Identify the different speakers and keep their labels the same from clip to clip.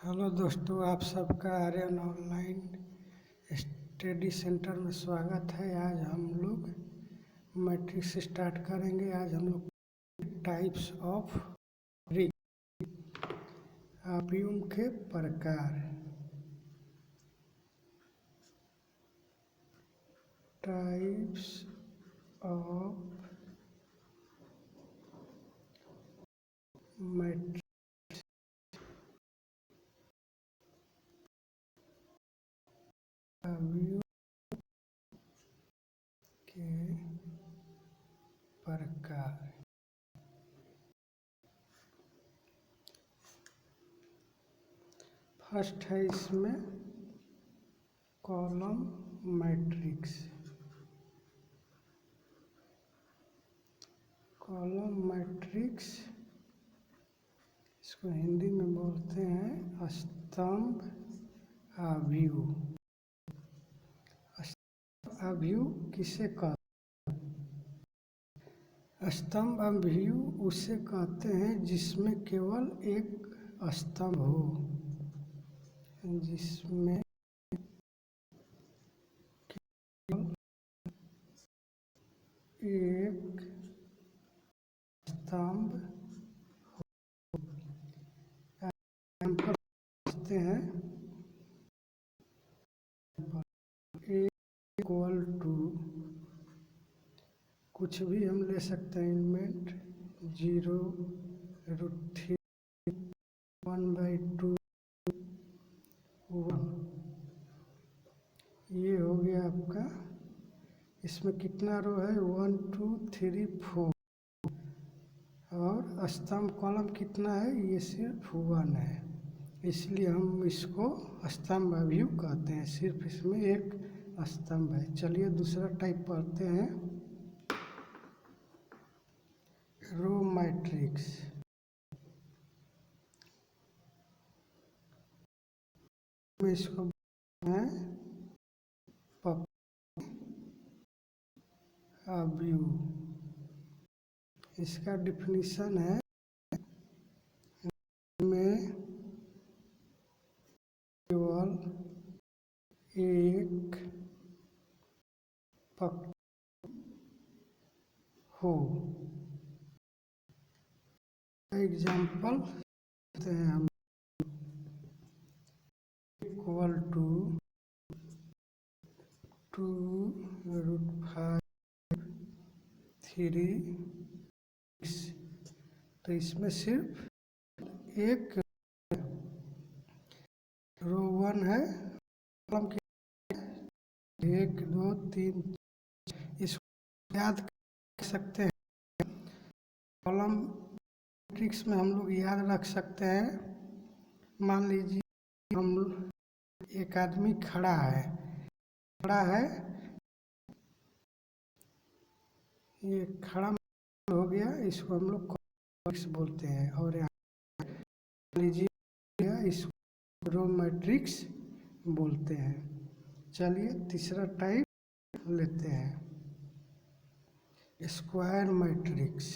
Speaker 1: Hello दोस्तों, आप सबका आर्यन ऑनलाइन स्टडी सेंटर में स्वागत है। आज हम लोग मैट्रिक्स स्टार्ट करेंगे। आज हम लोग टाइप्स ऑफ अवयव के प्रकार, टाइप्स ऑफ मैट्रिक्स अवयव के प्रकार। फर्स्ट है इसमें कॉलम मैट्रिक्स। कॉलम मैट्रिक्स इसको हिंदी में बोलते हैं स्तंभ अवयव। अवयव किसे कहते हैं? स्तंभ अवयव उसे कहते हैं जिसमें केवल एक स्तंभ हो, जिसमें केवल एक स्तंभ हो। एग्जाम्पल देखते हैं। इक्वल टू कुछ भी हम ले सकते हैं। एलिमेंट 0, √3, 1/2, 1। ये हो गया आपका। इसमें कितना रो है? 1 2 3 4। और स्तंभ कॉलम कितना है? ये सिर्फ 1 है, इसलिए हम इसको स्तंभ अवयव कहते हैं। सिर्फ इसमें एक स्तंभ है। चलिए दूसरा टाइप पढ़ते हैं, रो मैट्रिक्स। इसको हैं अवयव। इसका डिफिनीशन है में केवल एक पक्ष हो। एग्जाम्पल देते हैं हम। Equal to 2 √5, 3, 6। तो इसमें सिर्फ एक रो 1 है, कॉलम के 1 2 3। इसको याद कर सकते हैं। कॉलम मैट्रिक्स में हम लोग याद रख सकते हैं। मान लीजिए हम एक आदमी खड़ा है, ये खड़ा हो गया, इसको हम लोग मैट्रिक्स बोलते हैं। और यहाँ लीजिए इसको रो मैट्रिक्स बोलते हैं। चलिए तीसरा टाइप लेते हैं, स्क्वायर मैट्रिक्स।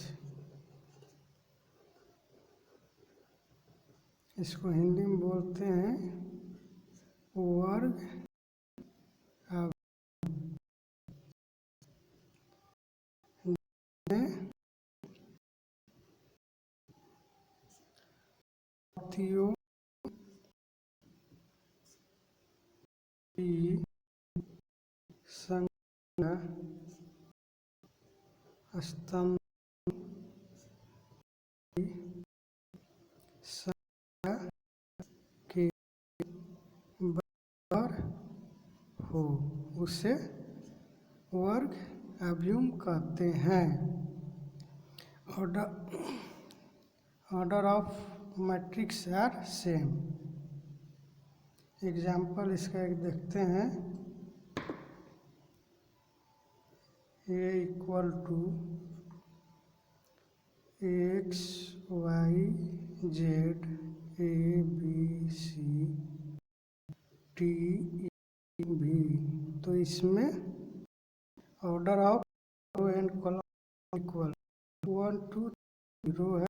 Speaker 1: इसको हिंदी में बोलते हैं वर्ग अवयवों की संख्या स्तंभ की संख्या के बराबर हो, उसे वर्ग अवयव कहते हैं। Order of matrix are same. Example इसका एक देखते हैं। A equal to x y z a b c d e b। तो इसमें order of row and column equal 1 2 row है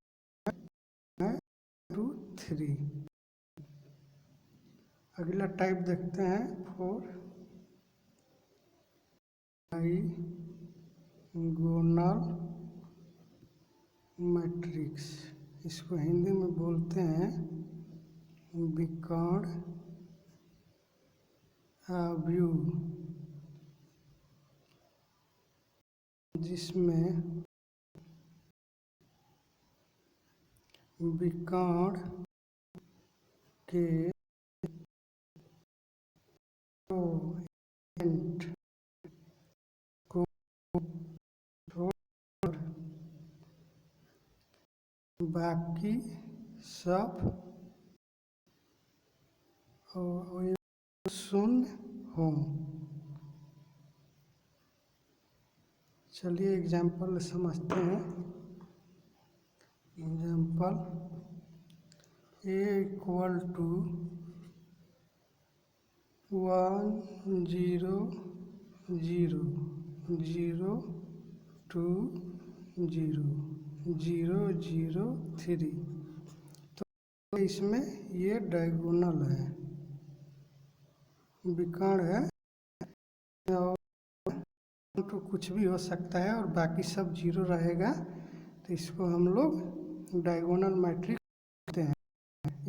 Speaker 1: 2 3। अगला टाइप देखते हैं 4 डायगोनल मैट्रिक्स। इसको हिंदी में बोलते हैं विकर्ण आव्यूह, जिसमें विकर्ण के कोएफ़िशिएंट को छोड़कर बाकी सब शून्य हों। चलिए एग्जाम्पल समझते हैं। Example a equal to 1 0 0 0 2 0 0 0 3। तो इसमें ये डायगोनल है, विकर्ण है, और तो कुछ भी हो सकता है और बाकी सब जीरो रहेगा, तो इसको हम लोग डायगोनल मैट्रिक्स कहते हैं।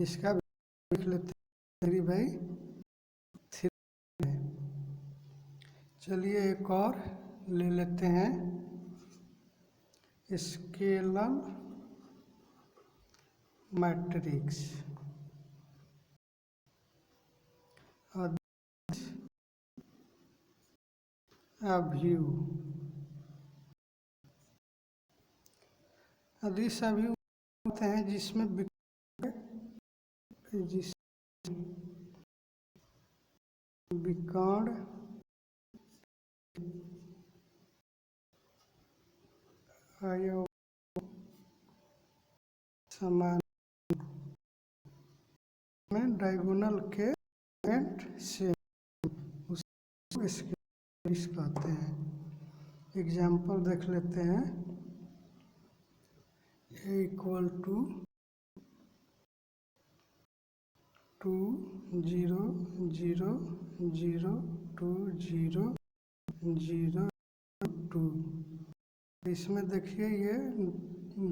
Speaker 1: इसका लिख लेते हैं 3/3। चलिए एक और ले लेते हैं स्केलर मैट्रिक्स। आव्यूह अदिश आव्यूह होते हैं जिसमें विकर्ण अवयव समान में डायगोनल के एलिमेंट सेम, उसको स्केलर कहते हैं। एग्जाम्पल देख लेते हैं। a equal to 2 0 0 0 2 0 0 2। इसमें देखिए ये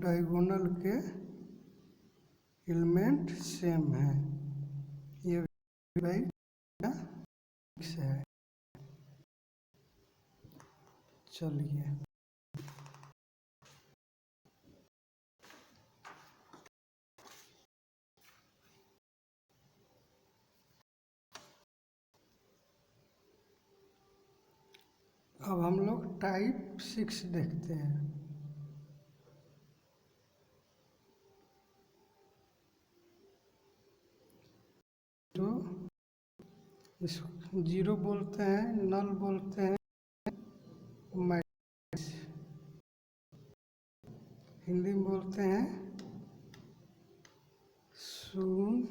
Speaker 1: डायगोनल के एलिमेंट सेम है, ये भाई है। चलिए अब हम लोग टाइप 6 देखते हैं। तो इसको जीरो बोलते हैं, नल बोलते हैं, मैट्रिक्स हिंदी में बोलते हैं शून्य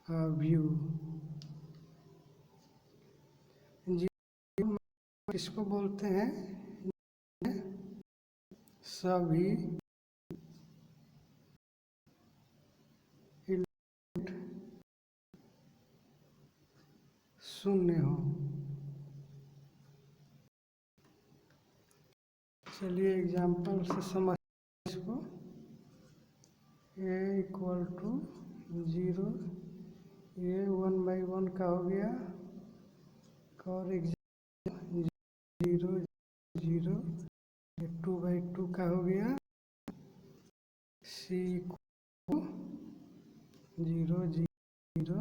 Speaker 1: आव्यूह। इसको बोलते हैं सभी एलिमेंट शून्य हो। चलिए एग्जाम्पल से समझ इसको। a इक्वल टू 0, ये 1/1 का हो गया, और एग्जाम्पल 0 0, 2/2 का हो गया, c को 0 0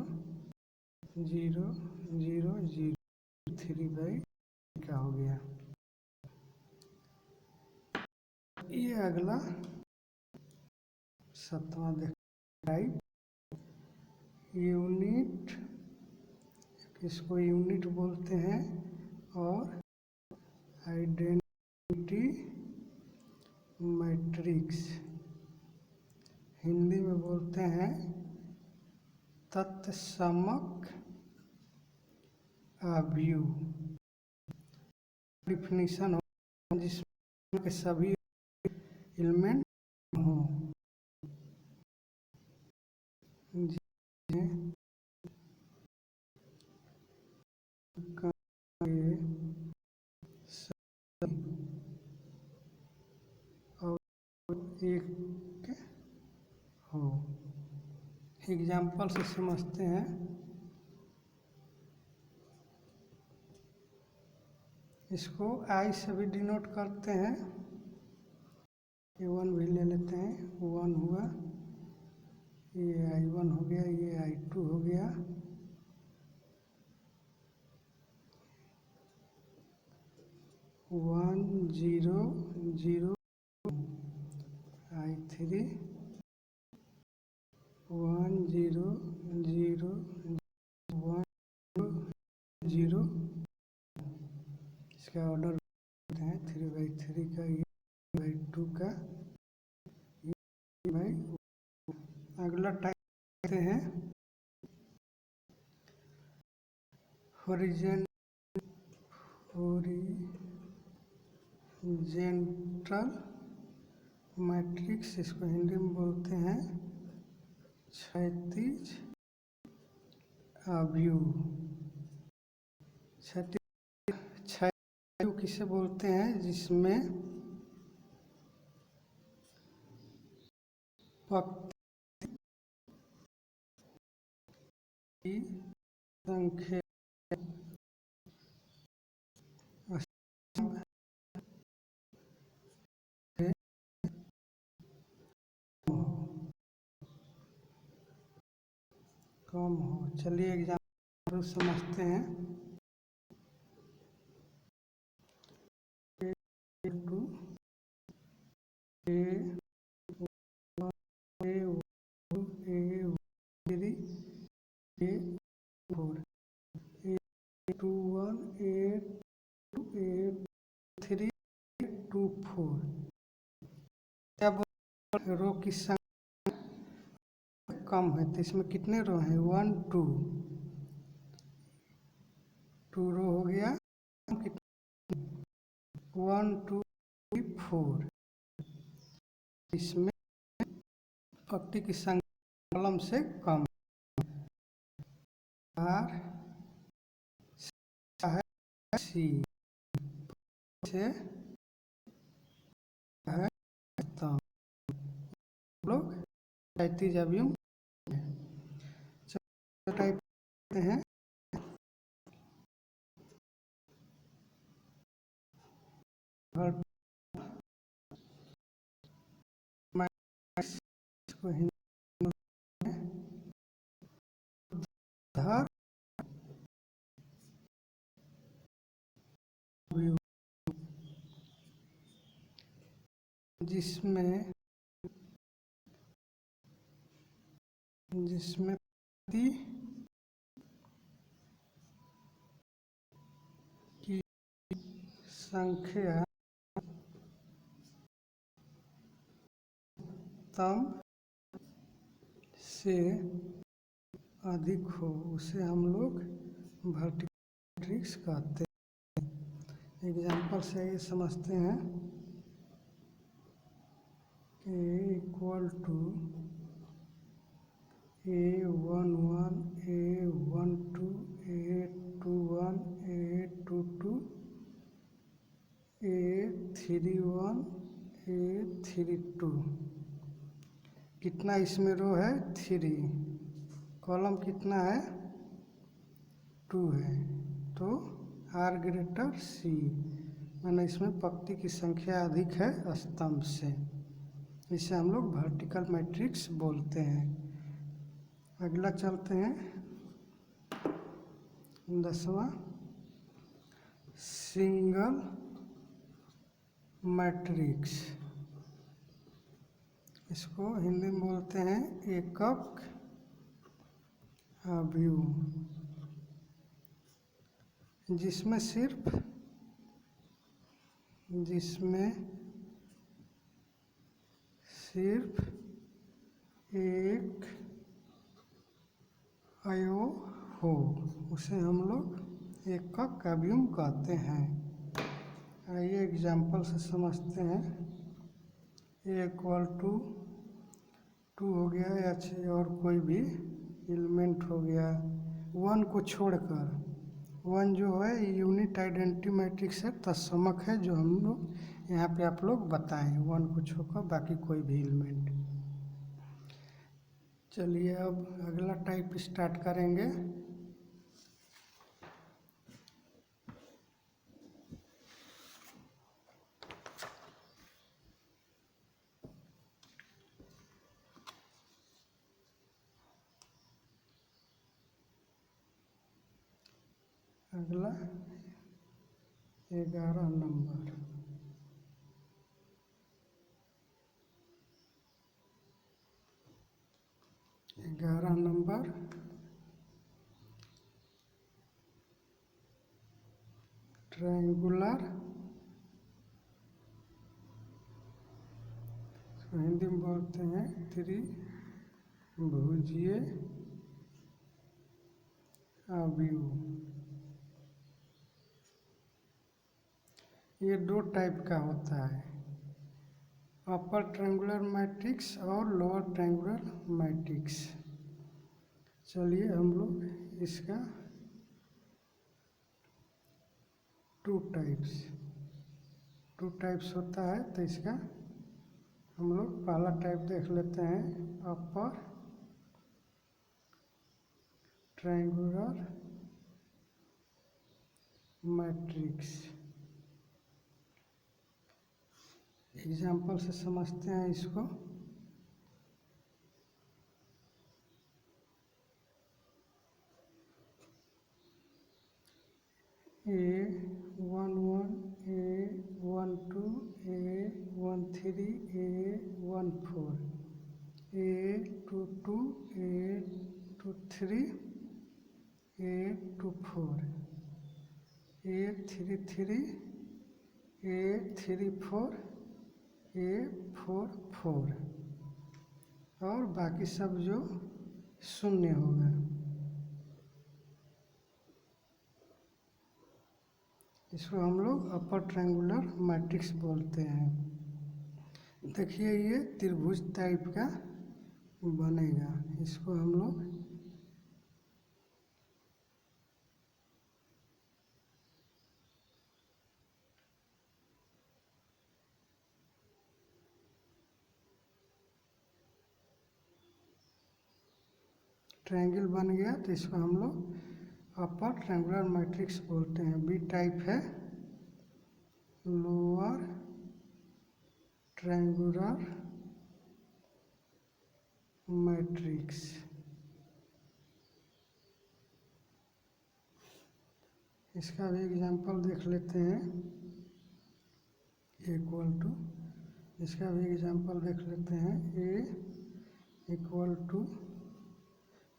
Speaker 1: 0 0 0 3/3 का हो गया। ये अगला 7वां देख टाइप यूनिट, इसको यूनिट बोलते हैं, और आइडेंटिटी मैट्रिक्स हिंदी में बोलते हैं तत्समक आव्यूह। डिफिनीशन हो जिसमें के सभी एलिमेंट हों, एग्जाम्पल से समझते हैं। इसको आई से भी डिनोट करते हैं। ये 1 भी ले लेते हैं, 1 हुआ, ये I1 हो गया, ये I2 हो गया, वन जीरो जीरो I3, 1 0 0 1 0। इसका ऑर्डर है 3/3 का, ये 3/2 का, ये भाई। अगला टाइप करते हैं होरिजेंटल मैट्रिक्स। इसको हिंदी में बोलते हैं क्षैतिज अवयव। क्षैतिज किसे बोलते हैं? जिसमें पंक्ति की संख्या कम हो। चलिए एग्जाम्पल समझते हैं। A2 A3 A4 A21 A3 A24। क्या रो की संख्या कम है तो इसमें कितने रो हैं? 1 2 रो हो गया, 1 2 3 4। इसमें पंक्ति की संख्या कॉलम से कम आर है सी से है लोग क्षैतिज अवयव टाइप करते हैं। इसको हिंदी में धर जिसमें पंक्ति की संख्या तम से अधिक हो उसे हम लोग वर्टिकल मैट्रिक्स कहते हैं। एग्जाम्पल से ये समझते हैं। A = A11 A12 A21 A22 A31 A32। कितना इसमें रो है? 3। कॉलम कितना है? 2 है। तो R > C, माना इसमें पंक्ति की संख्या अधिक है स्तंभ से। इसे हम लोग वर्टिकल मैट्रिक्स बोलते हैं। अगला चलते हैं 10वां, सिंगल मैट्रिक्स। इसको हिंदी में बोलते हैं एकक अवयव, जिसमें सिर्फ एक अवयव हो उसे हम लोग एकक अवयव कहते हैं। आइए एग्जाम्पल से समझते हैं। A = 2 हो गया या और कोई भी एलिमेंट हो गया 1 को छोड़कर। 1 जो है यूनिट आइडेंटिटी मैट्रिक्स है, तत्समक है, जो हम लोग यहाँ पे आप लोग बताएं। 1 को छोड़कर बाकी कोई भी एलिमेंट। चलिए अब अगला टाइप स्टार्ट करेंगे। अगला 11 नंबर। ट्रायंगुलर, हिंदी में बोलते हैं त्रिभुजीय अवयव। ये दो टाइप का होता है, अपर ट्रायंगुलर मैट्रिक्स और लोअर ट्रायंगुलर मैट्रिक्स। चलिए हम लोग इसका टू टाइप्स होता है, तो इसका हम लोग पहला टाइप देख लेते हैं, अपर ट्रायंगुलर मैट्रिक्स। एग्जाम्पल से समझते हैं इसको। A11, A12, A13, A14, A22, A23, A24, A33, A34, A44 और बाकी सब जो शून्य होगा। इसको हम लोग अपर ट्रायंगुलर मैट्रिक्स बोलते हैं। देखिए ये त्रिभुज टाइप का बनेगा, इसको हम लोग ट्रायंगल बन गया, तो इसको हम लोग अपर ट्रायंगुलर मैट्रिक्स बोलते हैं। बी टाइप है लोअर ट्रायंगुलर मैट्रिक्स। इसका भी एग्जांपल देख लेते हैं, इक्वल टू। इसका भी एग्जांपल देख लेते हैं, ए इक्वल टू,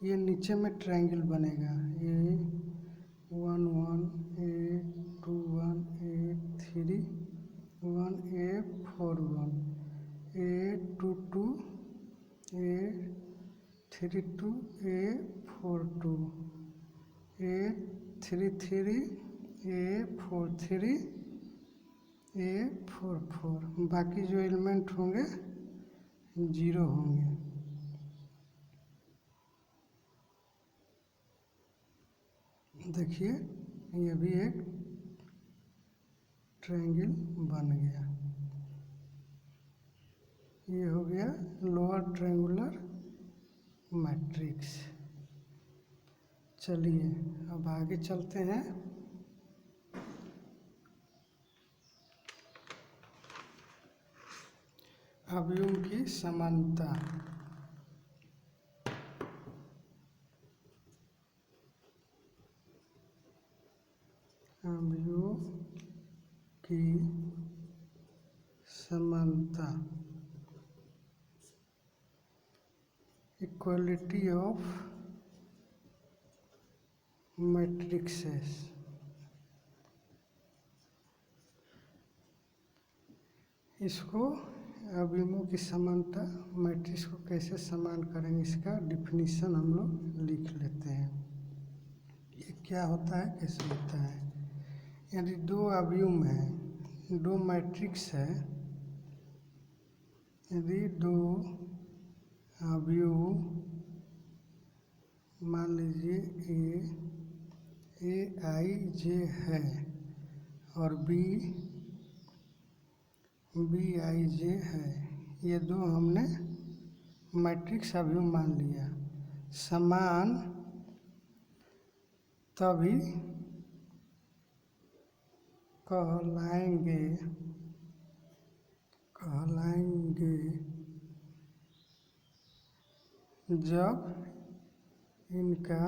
Speaker 1: ये नीचे में ट्रायंगल बनेगा, A11, A21, A31, A41, A22, A32, A42, A33, A43, A44। बाकी जो एलिमेंट होंगे 0 होंगे। देखिए ये भी एक ट्रायंगल बन गया। ये हो गया लोअर ट्रायंगुलर मैट्रिक्स। चलिए अब आगे चलते हैं। अवयव की समानता। अवयव की समानता, इक्वलिटी ऑफ मैट्रिक्सेस। इसको अवयवों की समानता मैट्रिक्स को कैसे समान करेंगे, इसका डिफिनीशन हम लोग लिख लेते हैं। ये क्या होता है, कैसे होता है। यदि दो अवयव हैं, दो मैट्रिक्स है, यदि दो अवयव मान लीजिए AIJ है और BIJ है, ये दो हमने मैट्रिक्स अवयव मान लिया। समान तभी कहलाएंगे जब इनका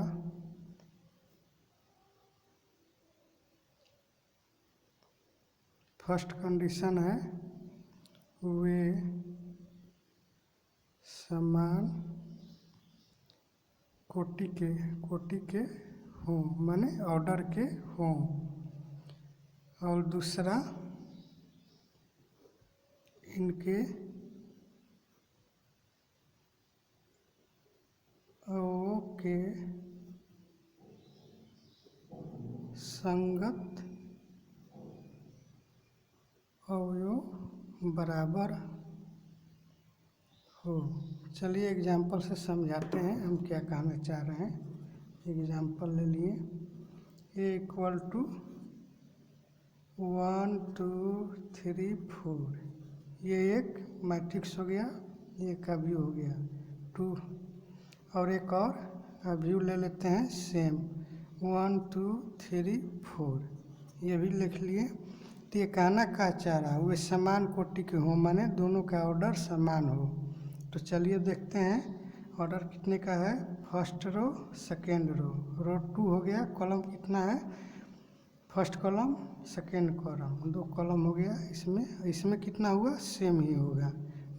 Speaker 1: फर्स्ट कंडीशन है वे समान कोटि के हों, माने ऑर्डर के हों। और दूसरा, इनके अवयवों के संगत अवयव बराबर हो। चलिए एग्जाम्पल से समझाते हैं हम क्या कहना चाह रहे हैं। एग्जाम्पल ले लिए, ए इक्वल टू 1 2 3 4, ये एक मैट्रिक्स हो गया, एक अवयव हो गया 2, और एक और अवयव ले लेते हैं सेम 1 2 3 4, ये भी लिख लिए। तो ये कहना क्या चाह रहा है, वे समान कोटि के हों, माने दोनों का ऑर्डर समान हो। तो चलिए देखते हैं ऑर्डर कितने का है। फर्स्ट रो सेकेंड रो 2 हो गया, कॉलम कितना है, first column second column, 2 column हो गया। इसमें कितना हुआ, सेम ही होगा,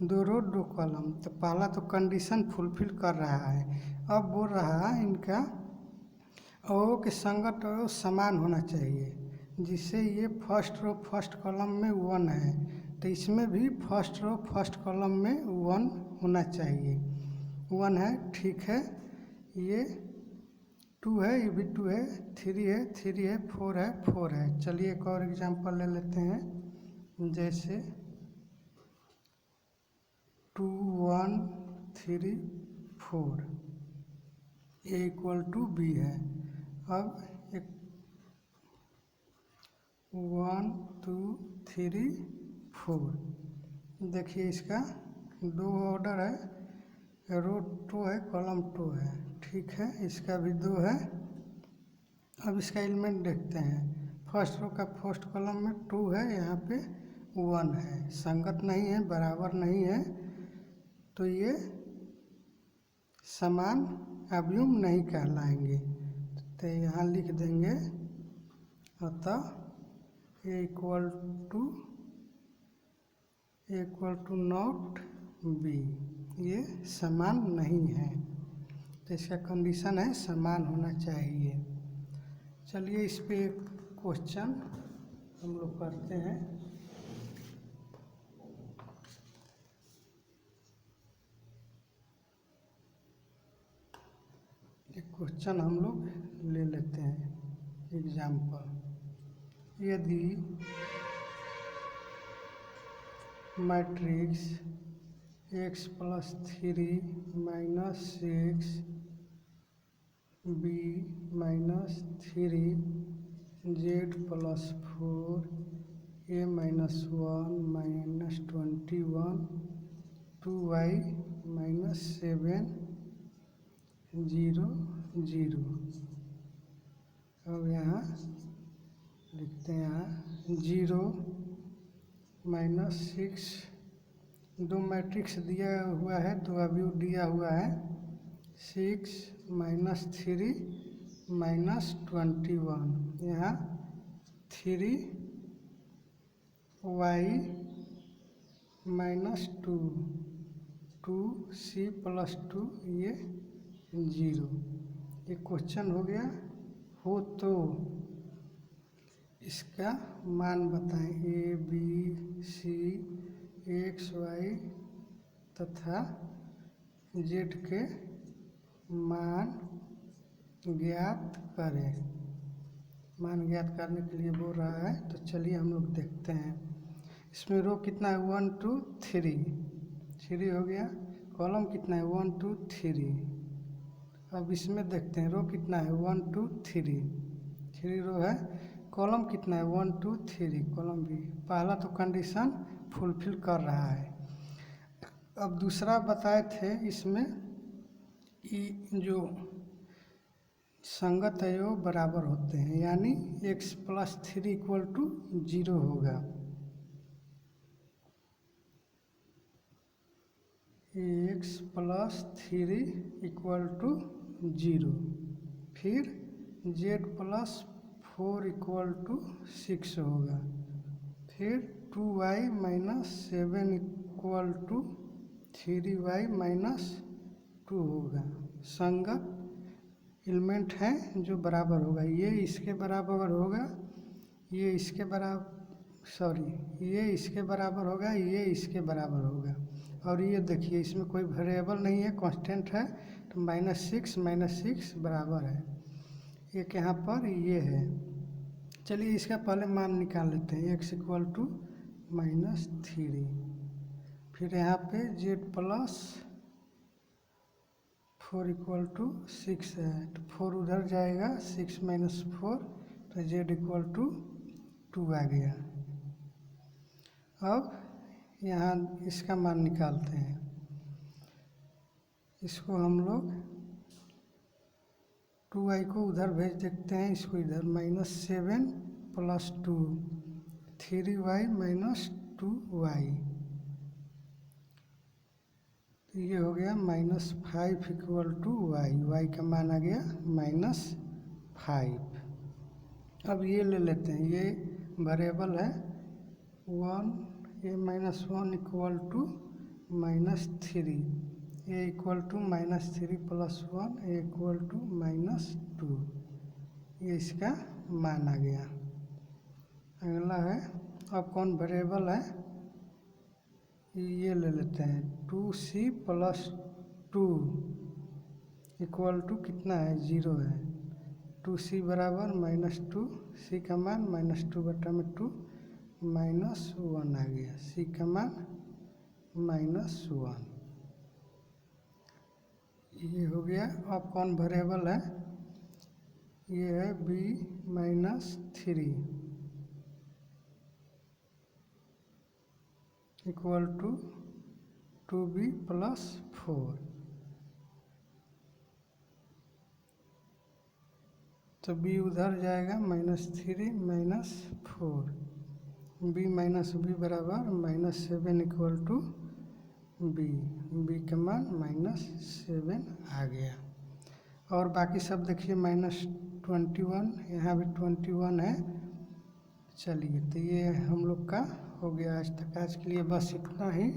Speaker 1: 2 रो 2 कॉलम। तो पहला तो कंडीशन फुलफिल कर रहा है। अब बोल रहा है इनका अवयवों के संगत अवयव समान होना चाहिए, जिससे ये फर्स्ट रो फर्स्ट कॉलम में 1 है, तो इसमें भी फर्स्ट रो फर्स्ट कॉलम में 1 होना चाहिए। 1 है, ठीक है। ये 2 है, ये भी 2 है, 3 है 3 है, 4 है 4 है। चलिए एक और एग्जांपल ले लेते हैं, जैसे 2 1 3 4, ए इक्वल टू बी है। अब एक 1 2 3 4, देखिए इसका 2 ऑर्डर है, रो 2 है कॉलम 2 है, ठीक है। इसका भी 2 है। अब इसका एलिमेंट देखते हैं, फर्स्ट रो का फर्स्ट कॉलम में 2 है, यहाँ पे 1 है, संगत नहीं है, बराबर नहीं है, तो ये समान अवयव नहीं कहलाएंगे। तो यहाँ लिख देंगे, अतः ए इक्वल टू नॉट बी, ये समान नहीं है। तो इसका कंडीशन है समान होना चाहिए। चलिए इस पे एक क्वेश्चन हम लोग करते हैं। एक क्वेश्चन हम लोग ले लेते हैं एग्जाम्पल, यदि matrix x + 3 - 6 b - 3 z + 4 a - 1 - 21 2y - 7 0 0। अब यहाँ लिखते हैं, यहाँ 0 - 6, 2 मैट्रिक्स दिया हुआ है, 2 अवयव दिया हुआ है, 6 - 3 - 21, यहाँ 3y - 2 2c + 2, ये 0। ये क्वेश्चन हो गया। हो तो इसका मान बताएं, a b c x y तथा z के मान ज्ञात करें। मान ज्ञात करने के लिए बोल रहा है, तो चलिए हम लोग देखते हैं। इसमें रो कितना है, 1 2 3 हो गया, कॉलम कितना है 1 2 3। अब इसमें देखते हैं रो कितना है 1 2 3 रो है, कॉलम कितना है 1 2 3, कॉलम भी। पहला तो कंडीशन फुलफिल कर रहा है। अब दूसरा बताए थे, इसमें कि जो संगत अवयव बराबर होते हैं, यानी x + 3 = 0 होगा। x + 3 = 0। फिर z + 4 = 6 होगा। फिर 2y - 7 = 3y - 2 होगा। संगत एलिमेंट हैं जो बराबर होगा। ये इसके बराबर होगा, ये इसके बराबर, ये इसके बराबर होगा, ये इसके बराबर होगा। और ये देखिए इसमें कोई वेरिएबल नहीं है, कांस्टेंट है, तो -6 बराबर है। एक यहाँ पर ये है। चलिए इसका पहले मान निकाल लेते हैं। x = -3। फिर यहाँ पे z + 4 = 6 है, तो 4 उधर जाएगा, 6 - 4, तो z = 2 आ गया। अब यहाँ इसका मान निकालते हैं। इसको हम लोग 2y को उधर भेज देते हैं, इसको इधर, -7 + 2, 3y - 2y, तो ये हो गया -5 = y। y का मान आ गया -5। अब ये ले लेते हैं, ये वेरिएबल है 1, a - 1 = -3, a = -3 + 1, a = -2। ये इसका मान आ गया। अगला है, अब कौन वेरिएबल है, ये ले लेते हैं 2c + 2 = कितना है, 0 है। 2c बराबर -2, c का मान -2/2 -1 आ गया। c का मान -1, ये हो गया। अब कौन वेरिएबल है, ये है b - 3 = 2b + 4, तो b उधर जाएगा, -3 - 4, b - b बराबर -7 = b, b का मान -7 आ गया। और बाकी सब देखिए -21, यहाँ भी 21 है। चलिए, तो ये हम लोग का हो गया आज तक। आज के लिए बस इतना ही।